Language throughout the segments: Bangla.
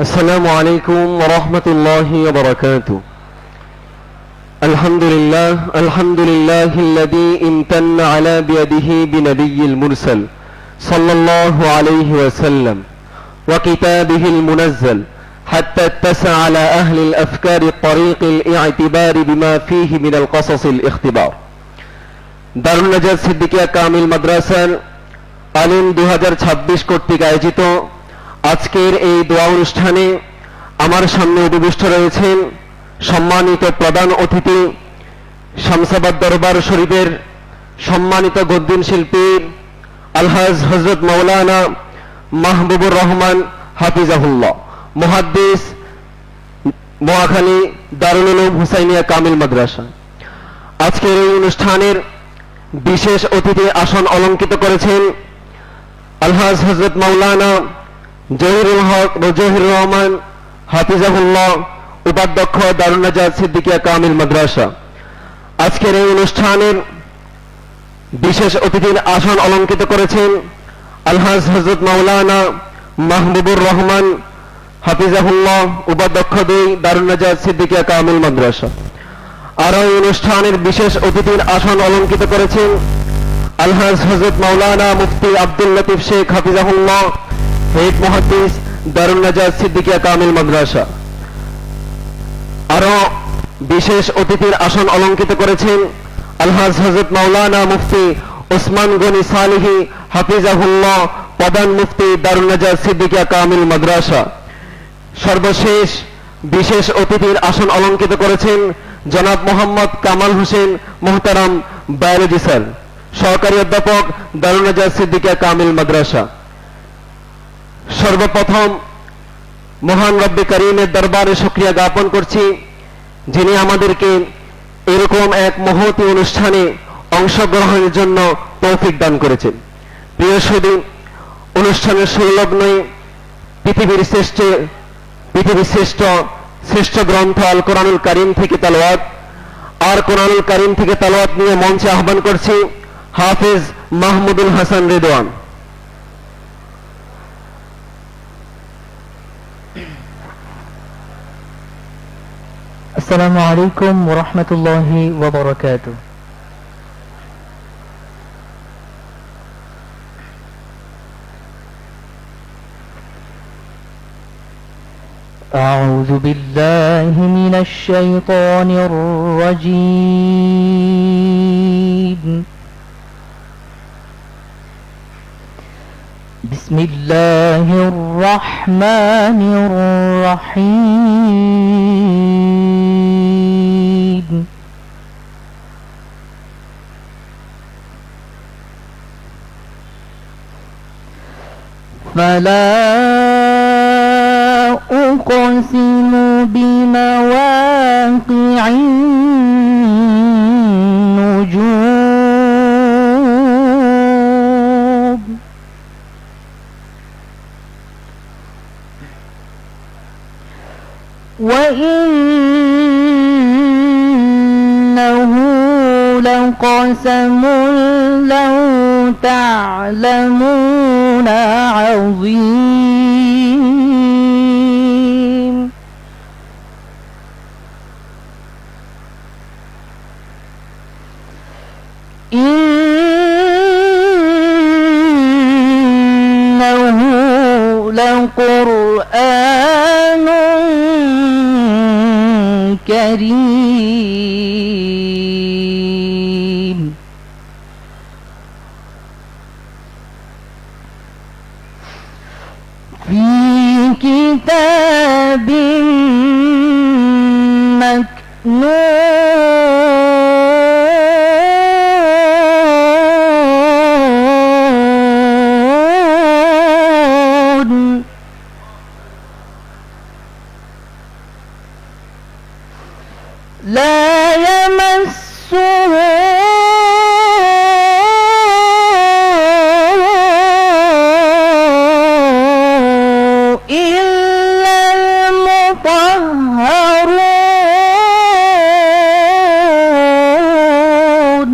السلام عليكم ورحمة الله وبركاته. الحمد لله الذي امتن على بيده بنبي المرسل صلى الله عليه وسلم وكتابه المنزل حتى اتسع على أهل الأفكار طريق الاعتبار بما فيه من القصص الاختبار. দারুন নাজাত সিদ্দিকিয়া কামিল মাদ্রাসার আলিম 2026 কর্তৃক আয়োজিত আজকের এই দোয়া অনুষ্ঠানে আমার সামনে উপবিষ্ট রয়েছেন সম্মানিত প্রধান অতিথি শামসাবাদ দরবার শরীফের সম্মানিত গদ্দিন শিল্পী আলহাজ হযরত মাওলানা মাহবুবুর রহমান হাফিজাহুল্লাহ, মুহাদ্দিস, মোয়াখালী দারুল উলুম হুসাইনিয়া কামিল মাদ্রাসা। আজকের এই অনুষ্ঠানের বিশেষ অতিথি আসন অলঙ্কিত করেছেন আলহাজ হযরত মাওলানা জহিরুল হক জহির রহমান হাফিজাহুল্লাহ, উপাধ্যক্ষ দারুন নাজাত সিদ্দিকিয়া কামিল মাদ্রাসা। আজকের এই অনুষ্ঠানের বিশেষ অতিথির আসন অলঙ্কিত করেছেন আলহাজ হযরত মাওলানা মাহবুবুর রহমান হাফিজাহুল্লাহ, উপাধ্যক্ষ 2 দারুন নাজাত সিদ্দিকিয়া কামিল মাদ্রাসা। আর এই অনুষ্ঠানের বিশেষ অতিথির আসন অলঙ্কিত করেছেন আলহাজ হযরত মাওলানা মুফতি আব্দুল লতিফ শেখ হাফিজাহুল্লাহ, হেড মুহাদ্দিস দারুন নাজাত সিদ্দিকিয়া কামিল মাদ্রাসা। আরো বিশেষ অতিথির আসন অলঙ্কিত করেছেন আলহাজ হযরত মাওলানা মুফতি ওসমান গনি সালিহি হাফিজাহুল্লাহ, প্রধান মুফতি দারুন নাজাত সিদ্দিকিয়া কামিল মাদ্রাসা। সর্বশেষ বিশেষ অতিথির আসন অলঙ্কিত করেছেন জনাব মোহাম্মদ কামাল হোসেন মোহতারাম, বায়োলজি স্যার, সহকারী অধ্যাপক দারুন নাজাত সিদ্দিকিয়া কামিল মাদ্রাসা। সর্বপ্রথম মহান রব্বে করিমের দরবারে শুকরিয়া জ্ঞাপন করছি, যিনি আমাদেরকে এরকম এক মহতী অনুষ্ঠানে অংশগ্রহণের জন্য তৌফিক দান করেছেন। প্রিয় সুধী, অনুষ্ঠানের সংলগ্নে পৃথিবীর শ্রেষ্ঠ গ্রন্থ আল কোরআনুল কারীম থেকে তেলাওয়াত, আর কোরআনুল কারীম থেকে তেলাওয়াত নিয়ে মঞ্চে আহ্বান করছি হাফেজ মাহমুদুল হাসান রেদওয়ান। السلام عليكم ورحمة الله وبركاته. أعوذ بالله من الشيطان الرجيم. بسم الله الرحمن الرحيم. فلا أقسم بمواقع النجوم وإنه لقسم لو تعلمون عظيم. إنه لقرآن كريم في كتاب مكنون لا يمسه إلا المطهرون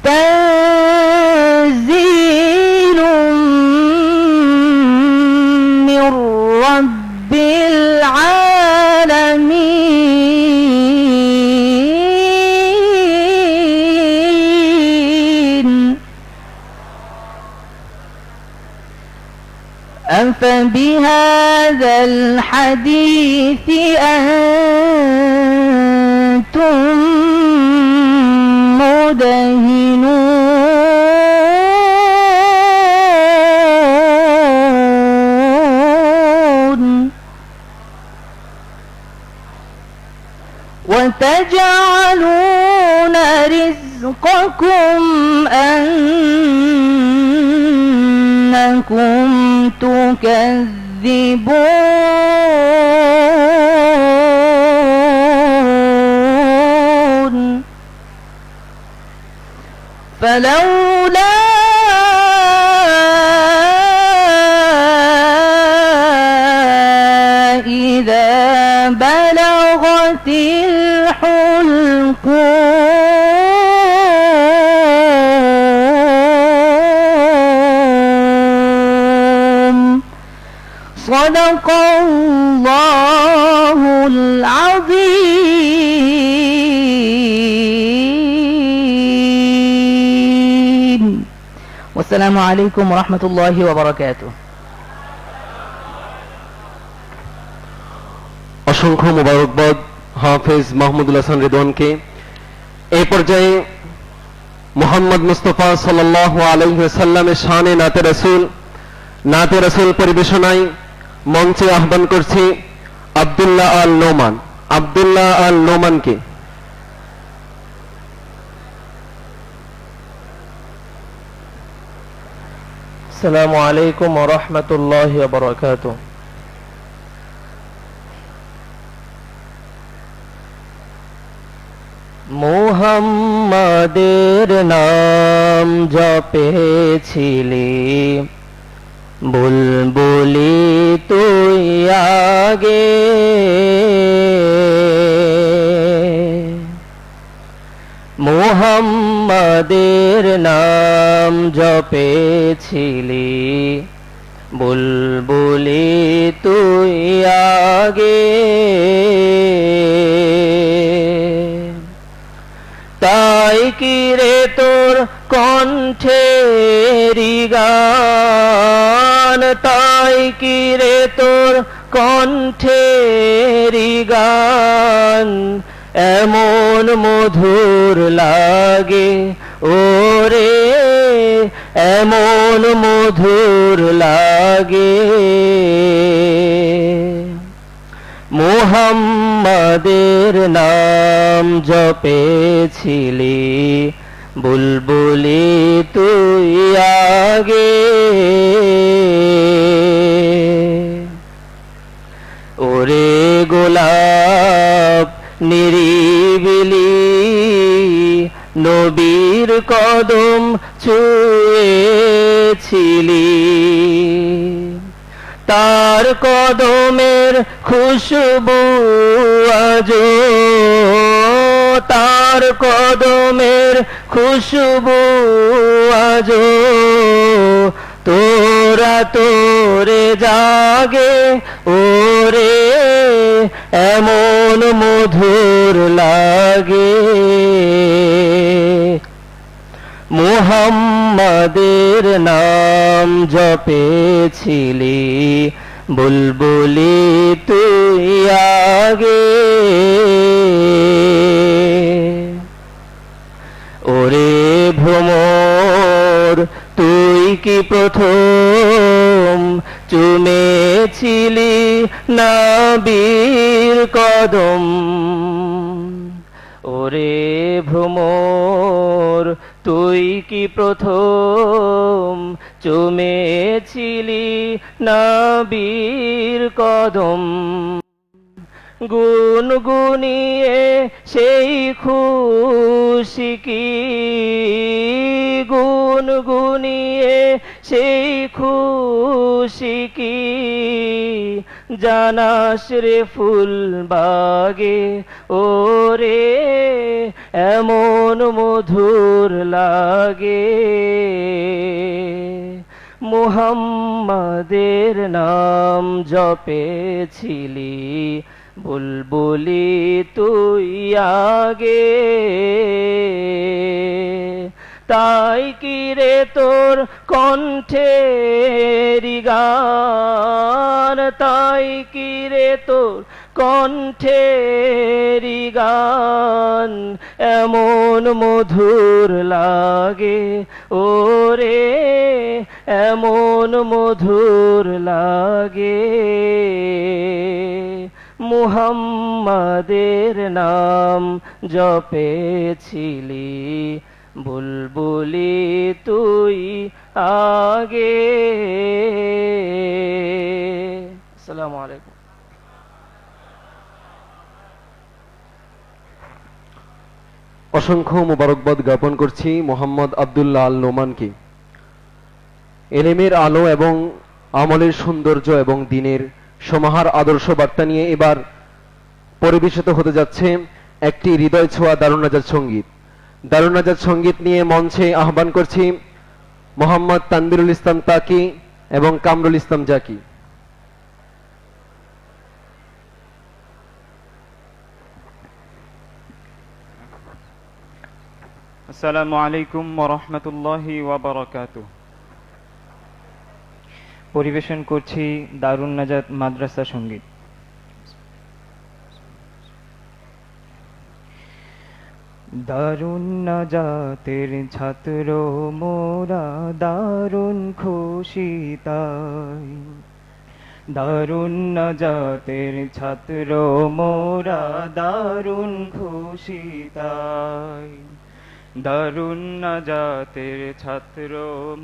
تنزيل أفبهذا الحديث أنتم مدهنون وتجعلون رزقكم أنكم تكذبون فلولا إذا بلغت الحلقوم صدق الله العظيم والسلام عليكم ورحمة الله وبركاته অসংখ্য মোবারকবাদ হাফেজ মাহমুদুল হাসান রিদওয়ানকে। এই পর্যায়ে মুহাম্মদ মুস্তাফা সাল্লাল্লাহু আলাইহি ওয়াসাল্লামের শানে নাতে রাসূল পরিবেশনায় মঞ্চে আহ্বান করছি আব্দুল্লাহ আল নোমানকে। আসসালামু আলাইকুম ওয়া রাহমাতুল্লাহি ওয়া বারাকাতুহু। মুহাম্মাদের নাম জপেছিলি বুলবুলি তুই আগে, মুহাম্মাদের নাম জপেছিলি বুলবুলি তুই আগে, তাই কি রে তোর কণ্ঠেরি গান, তাই কি রে তোর কণ্ঠেরি গান এমন মধুর লাগে ওরে, এমন মধুর লাগে। মুহাম্মাদের নাম জপেছিলি বুলবুলি তুই আগে, ওরে গোলাপ নিরিবিলি নবীর কদম ছুঁয়েছিলি, তার কদমের খুশবু আজো, তার কদমের খুশবু আজো তোরা তোরে জাগে ওরে, এমন মধুর লাগে। মুহাম্মাদের নাম জপেছিলি বুলবুলি তুই আগে, ওরে ভ্রমর তুই কি প্রথম চুমেছিলি নবীর কদম, ওরে ভ্রমর তুই কি প্রথম চুমেছিলি নবীর কদম, গুনগুনিয়ে সেই খুশি কি, গুনগুনিয়ে সেই খুশি কি জানাস রে ফুল বাগে ওরে, এমন মধুর লাগে। মুহাম্মাদের নাম জপেছিলি বুলবুলি তুই আগে, তাই কি রে তোর কণ্ঠের গান, তাই কি রে তোর কণ্ঠের গান এমন মধুর লাগে ওরে, এমন মধুর লাগে। মুহাম্মাদের নাম জপেছিলি বুলবুলি তুই আগে। আসসালামু আলাইকুম। অসংখ্য মোবারকবাদ জ্ঞাপন করছি মোহাম্মদ আব্দুল্লাহ আল নোমানকে। এলেমের আলো এবং আমলের সৌন্দর্য এবং দিনের সমাহার আদর্শ বার্তা নিয়ে এবার পরিবেশিত হতে যাচ্ছে একটি হৃদয় ছোঁয়া দারুন নাজাত সঙ্গীত। দারুন নাজাত সঙ্গীত নিয়ে মঞ্চে আহ্বান করছি মোহাম্মদ তানবিরুল ইসলাম তাকি এবং কামরুল ইসলাম জাকি। আসসালামু আলাইকুম ওয়া রাহমাতুল্লাহি ওয়া বারাকাতুহু। পরিবেশন করছি দারুন নাজাত মাদ্রাসা সঙ্গীত। দারুন নাজাতের ছাত্র মোরা দারুন খুশি তাই, দারুন নাজাতের ছাত্র মোরা দারুন খুশি তাই, দারুন নাজাতের ছাত্র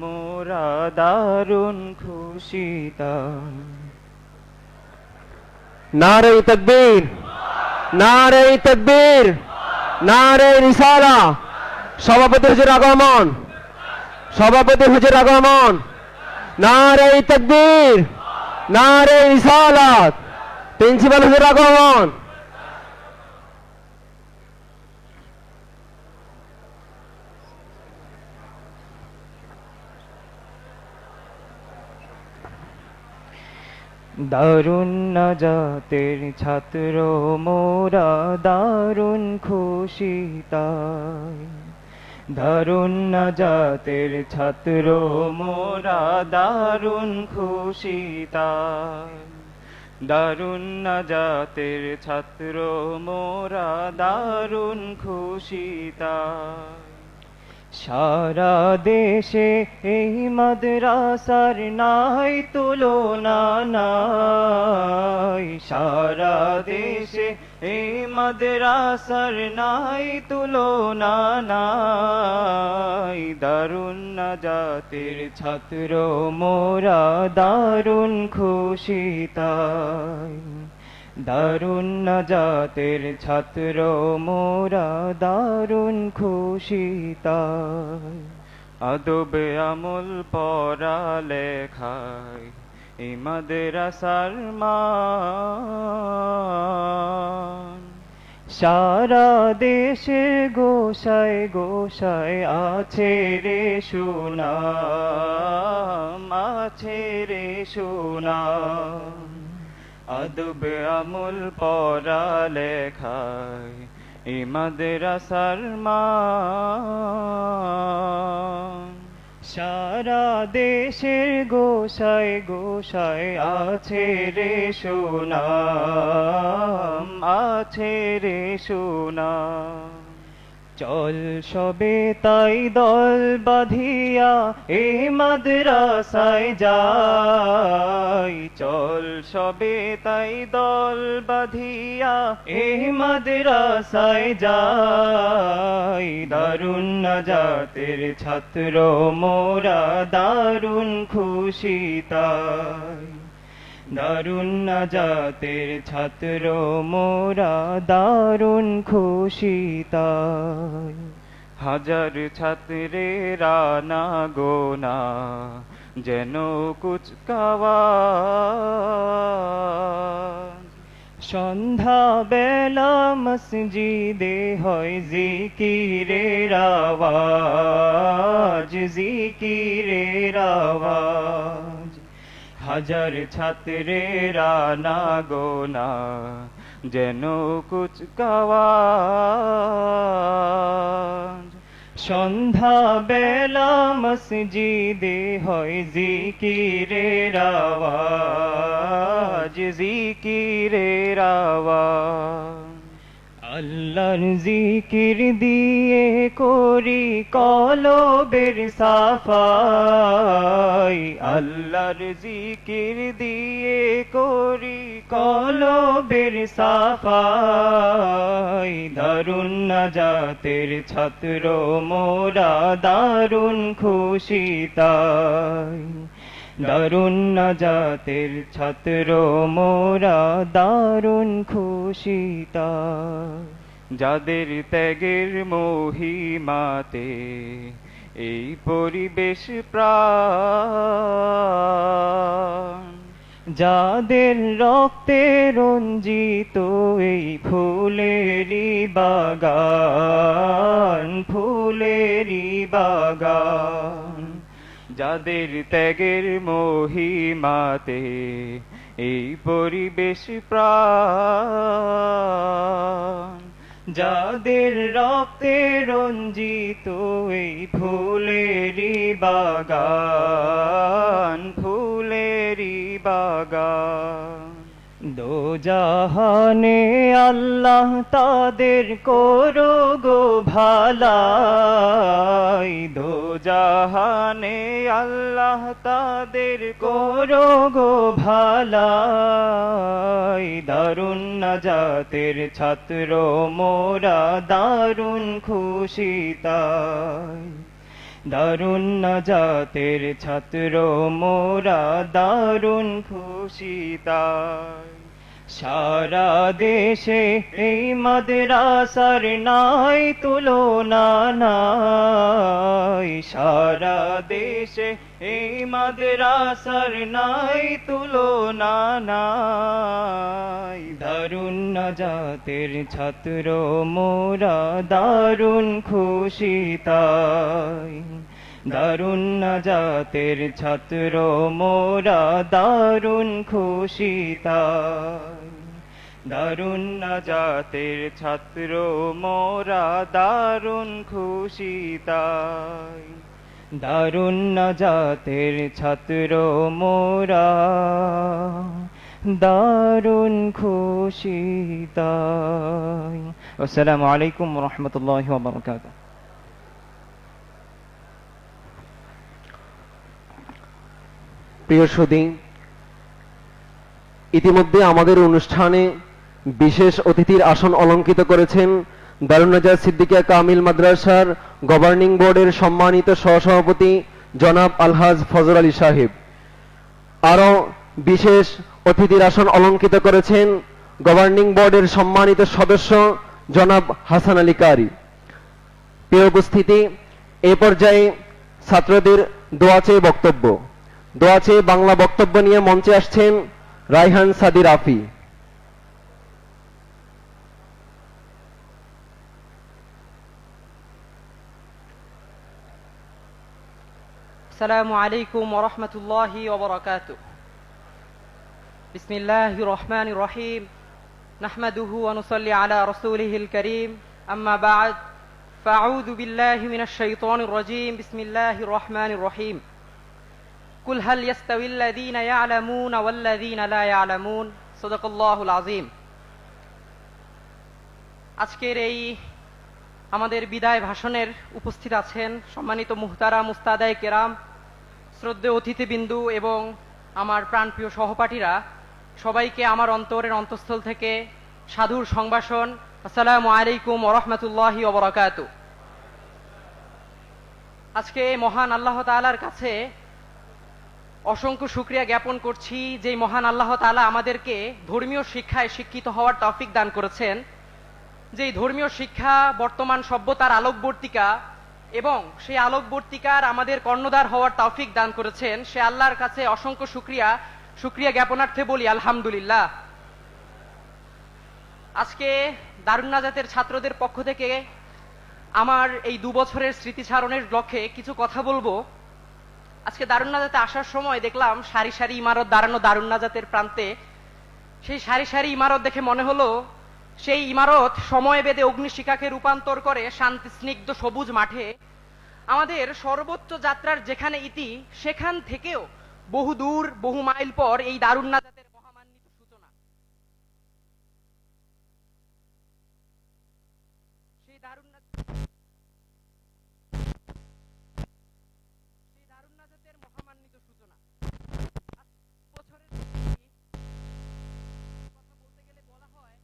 মোরা দারুন খুশি তাই। নারে তাকবীর, নারে তাকবীর, নারে রিসালা। সভাপতি হুজুর আগমন, সভাপতি হুজুর আগমন। নারে তাকবীর, নারে রিসালাত। প্রিন্সিপাল হুজুর আগমন। দারুন নাজাতের ছাত্র মোরা দারুন খুশি তাই, দারুন নাজাতের ছাত্র মোরা দারুন খুশি তাই, দারুন নাজাতের ছাত্র মোরা দারুন খুশি তাই। সারা দেশে এই মাদ্রাসার নাই তুলনা নাই, সারা দেশে এই মাদ্রাসার নাই তুলনা নাই। দারুন নাজাতের ছাত্র মোরা দারুন খুশি তাই, দারুন নাজাতের ছাত্র মোরা দারুন খুশি তাই। আদব আমল পড়া লেখায় এই মাদ্রাসার মান, সারা দেশে গোসায় গোসায় আছে রে সুনাম, আছে রে সুনাম। আদব আমল পড়া লেখায় এই মাদ্রাসার মান, সারা দেশের গোসায় গোসায় আছে রে সুনাম, আছে রে সুনাম। চল সবে তাই দল বাঁধিয়া এই মাদ্রাসায় যাই, চল সবে তাই দল বাঁধিয়া এই মাদ্রাসায় যাই। দারুন নাজাতের ছাত্র মোরা দারুন খুশি তাই, দারুন নাজাতের ছাত্র মোরা দারুন খুশি তাই। হাজার ছাত্রেরা না গোনা যেন কুচকাওয়াজ, সন্ধ্যা বেলা মসজিদে হয় জিকিরের আওয়াজ, জিকিরের আওয়াজ। হাজার ছাত্রেরা না গোনা যেন কুচকাওয়াজ, সন্ধ্যা বেলা মসজিদে হয় জিকিরের আওয়াজ, জিকিরের আওয়াজ। আল্লাহর জিকির দিয়ে করি কলবের সাফাই, আল্লাহর জিকির দিয়ে করি কলবের সাফাই। দারুন নাজাতের ছাত্র মোরা, দারুন খুশি তাই। দারুন নাজাতের ছাত্র মোরা, দারুন খুশি তাই। যাদের ত্যাগের মহিমাতে এই পরিবেশ প্রাণ, যাদের রক্তে রঞ্জিত এই ফুলেরই বাগান, ফুলেরই বাগান। যাদের ত্যাগের মহিমাতে এই পরিবেশ প্রাণ, যাদের রক্তে রঞ্জিত এই ফুলেরই বাগান, ফুলেরই বাগান। দোজাহানে আল্লাহ তাদের করো গো ভালাই, দোজাহানে আল্লাহ তাদের করো গো ভালাই। দারুন নাজাতের ছাত্র মোরা, দারুন খুশি তাই। দারুন নাজাতের ছাত্র মোরা, দারুন খুশি তাই। সারা দেশে এই মাদ্রাসার নাই তুলনা নাই, সারা দেশে এই মাদ্রাসার নাই তুলনা নাই। দারুন নাজাতের ছাত্র মোরা, দারুন খুশি তাই। দারুন নাজাতের ছাত্র মোরা, দারুন খুশি তাই। দারুন নাজাতের ছাত্র মোরা, দারুন খুশি তাই। দারুন নাজাতের ছাত্র মোরা, দারুন খুশি তাই। আসসালামু আলাইকুম ওয়া রাহমাতুল্লাহি ওয়া বারাকাতুহু। প্রিয় সুধী, ইতিমধ্যে আমাদের অনুষ্ঠানে বিশেষ অতিথির আসন অলঙ্কিত করেছেন দারুন নাজাত সিদ্দিকিয়া কামিল মাদ্রাসার গভর্নিং বোর্ডের সম্মানিত সহসভাপতি জনাব আলহাজ ফজল আলী সাহেব। আরও বিশেষ অতিথির আসন অলঙ্কিত করেছেন গভর্নিং বোর্ডের সম্মানিত সদস্য জনাব হাসান আলী কারি। প্রিয় উপস্থিতি, এ পর্যায়ে ছাত্রদের দোয়া চেয়ে বক্তব্য, দোয়া চেয়ে বাংলা বক্তব্য নিয়ে মঞ্চে আসছেন রায়হান সাদি রাফি। السلام عليكم ورحمة الله وبركاته. بسم الله الرحمن الرحيم. نحمده ونصلي على رسوله الكريم. أما بعد، فأعوذ بالله من الشيطان الرجيم. بسم الله الرحمن الرحيم. قل هل يستوي الذين يعلمون والذين لا يعلمون. صدق الله العظيم. আজকের এই আমাদের বিদায় ভাষণের উপস্থিত আছেন সম্মানিত মুহতারাম মুস্তাদায়ে কেরাম, শ্রদ্ধেয় অতিথিবৃন্দু এবং আমার প্রাণপ্রিয় সহপাঠীরা। সবাইকে আমার অন্তরের অন্তঃস্থল থেকে সাধুর সংভাষণ, আসসালামু আলাইকুম ওয়া রাহমাতুল্লাহি ওয়া বারাকাতুহু। আজকে মহান আল্লাহ তাআলার কাছে অসংখ্য শুকরিয়া জ্ঞাপন করছি, যে মহান আল্লাহ তাআলা আমাদেরকে ধর্মীয় শিক্ষায় শিক্ষিত হওয়ার তৌফিক দান করেছেন। যে ধর্মীয় শিক্ষা বর্তমান সভ্যতার আলোকবর্তিকা এবং সেই আলোকবর্তিকার আমাদের কর্ণধার হওয়ার তৌফিক দান করেছেন, সে আল্লাহর কাছে অসংখ্য শুকরিয়া জ্ঞাপনার্থে বলি আলহামদুলিল্লাহ। আজকে দারুন নাজাতের ছাত্রদের পক্ষ থেকে আমার এই 2 বছরের স্মৃতিচারণের লক্ষ্যে কিছু কথা বলবো। আজকে দারুন নাজাতে আসার সময় দেখলাম সারি সারি ইমারত দাঁড়ানো দারুন নাজাতের প্রান্তে। সেই সারি সারি ইমারত দেখে মনে হলো সেই ইমারত সময় বেঁধে অগ্নিশিখাকে রূপান্তর করে শান্তি স্নিগ্ধ সবুজ মাঠে আমাদের সর্বোচ্চ যাত্রার যেখানে ইতি, সেখান থেকেও বহু দূর বহু মাইল পর এই দারুন নাজাতের মহামান্বিত সূচনা। সেই দারুন নাজাতের মহামান্বিত সূচনা বছরের কথা বলতে গেলে বলা হয়,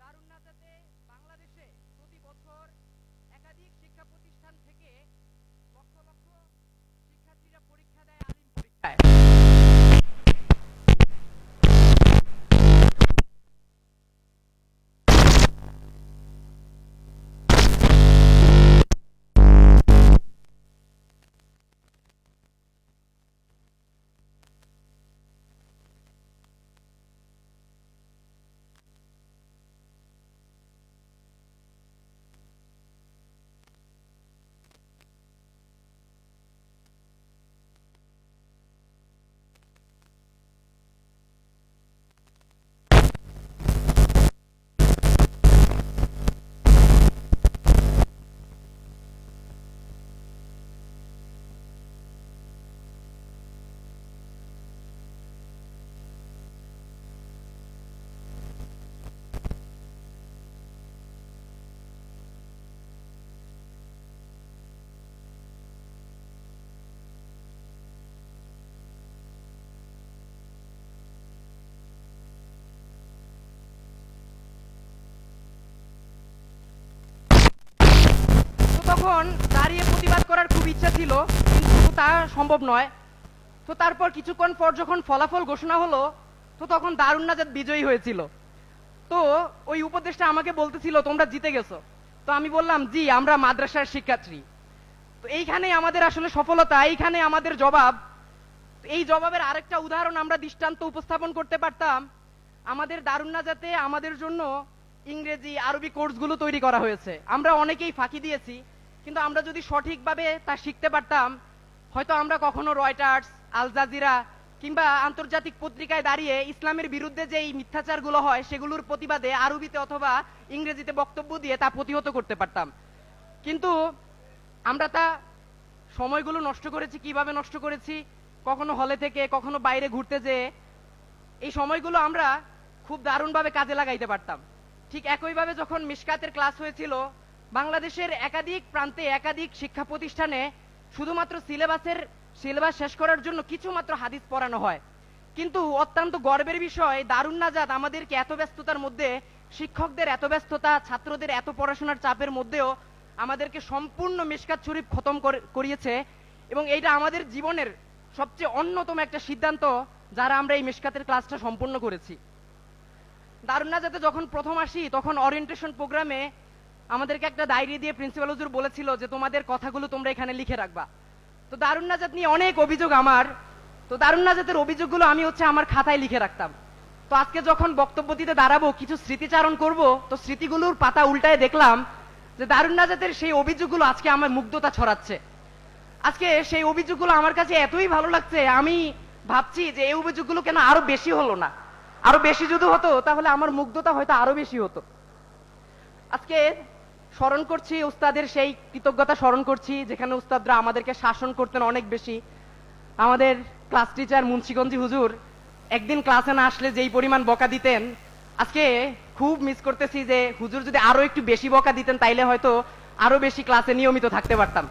দারুন নাজাতে বাংলাদেশে প্রতি বছর একাধিক শিক্ষা প্রতিষ্ঠান থেকে লক্ষ লক্ষ শিক্ষার্থীরা পরীক্ষা দেয় আলিম পরীক্ষায়। তখন দাঁড়িয়ে প্রতিবাদ করার খুব ইচ্ছা ছিল, কিন্তু তা সম্ভব নয়। তো তারপর কিছুক্ষণ পর যখন ফলাফল ঘোষণা হলো, তো তখন দারুন নাজাত বিজয়ী হয়েছিল। তো ওই উপদেশটা আমাকে বলতেছিল, তোমরা জিতে গেছো। তো আমি বললাম, জি, আমরা মাদ্রাসার শিক্ষার্থী। তো এইখানেই আমাদের আসলে সফলতা, এইখানে আমাদের জবাব। এই জবাবের আরেকটা উদাহরণ আমরা দৃষ্টান্ত উপস্থাপন করতে পারতাম। আমাদের দারুন নাজাতে আমাদের জন্য ইংরেজি আরবি কোর্সগুলো তৈরি করা হয়েছে। আমরা অনেকেই ফাঁকি দিয়েছি, কিন্তু আমরা যদি সঠিকভাবে তা শিখতে পারতাম, হয়তো আমরা কখনো রয়টার্স, আল জাজিরা কিংবা আন্তর্জাতিক পত্রিকায় দাঁড়িয়ে ইসলামের বিরুদ্ধে যে এই মিথ্যাচারগুলো হয় সেগুলোর প্রতিবাদে আরবিতে অথবা ইংরেজিতে বক্তব্য দিয়ে তা প্রতিহত করতে পারতাম। কিন্তু আমরা তা সময়গুলো নষ্ট করেছি। কিভাবে নষ্ট করেছি? কখনো হলে থেকে, কখনো বাইরে ঘুরতে যেয়ে। এই সময়গুলো আমরা খুব দারুণভাবে কাজে লাগাইতে পারতাম। ঠিক একইভাবে যখন মিশকাতের ক্লাস হয়েছিল, বাংলাদেশের একাধিক প্রান্তে একাধিক শিক্ষা প্রতিষ্ঠানে শুধুমাত্র সিলেবাস শেষ করার জন্য কিছু মাত্র হাদিস পড়ানো হয়। কিন্তু অত্যন্ত গর্বের বিষয়, দারুন নাজাত আমাদেরকে এত ব্যস্ততার মধ্যে, শিক্ষকদের এত ব্যস্ততা, ছাত্রদের এত পড়াশোনার চাপের মধ্যেও আমাদেরকে সম্পূর্ণ মিশকাত শরীফ খতম করিয়েছে। এবং এইটা আমাদের জীবনের সবচেয়ে অন্যতম একটা সিদ্ধান্ত, যারা আমরা এই মিশকাতের ক্লাসটা সম্পূর্ণ করেছি। দারুন নাজাতে যখন প্রথম আসি, তখন ওরিয়েন্টেশন প্রোগ্রামে আমাদেরকে একটা ডায়েরি দিয়ে প্রিন্সিপাল হুজুর বলেছিল যে তোমাদের কথাগুলো তোমরা এখানে লিখে রাখবা। তো দারুন নাজাত নিয়ে অনেক অভিযোগ আমার। তো দারুন নাজাতের অভিযোগগুলো আমি আমার খাতায় লিখে রাখতাম। তো আজকে যখন বক্তব্য দিতে দাঁড়াবো, কিছু স্মৃতিচারণ করব, তো স্মৃতিগুলোর পাতা উল্টায় দেখলাম যে দারুন নাজাতের সেই অভিযোগগুলো আজকে আমার মুগ্ধতা ছড়াচ্ছে। আজকে সেই অভিযোগগুলো আমার কাছে এতই ভালো লাগছে, আমি ভাবছি যে এই অভিযোগগুলো কেন আরো বেশি হলো না। আরো বেশি যদি হতো তাহলে আমার মুগ্ধতা হয়তো আরো বেশি হতো। আজকে স্মরণ করছি উস্তাদের সেই কৃতজ্ঞতা স্মরণ করছি, যেখানে উস্তাদরা আমাদেরকে শাসন করতেন অনেক বেশি। আমাদের ক্লাস টিচার মুন্সিগঞ্জি হুজুর একদিন ক্লাসে না আসলে যেই পরিমাণ বকা দিতেন, আজকে খুব মিস করতেছি যে হুজুর যদি আরো একটু বেশি বকা দিতেন, তাইলে হয়তো আরো বেশি ক্লাসে নিয়মিত থাকতে পারতাম।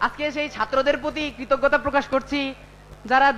আজকে সেই ছাত্রদের প্রতি কৃতজ্ঞতা প্রকাশ করছি, যারা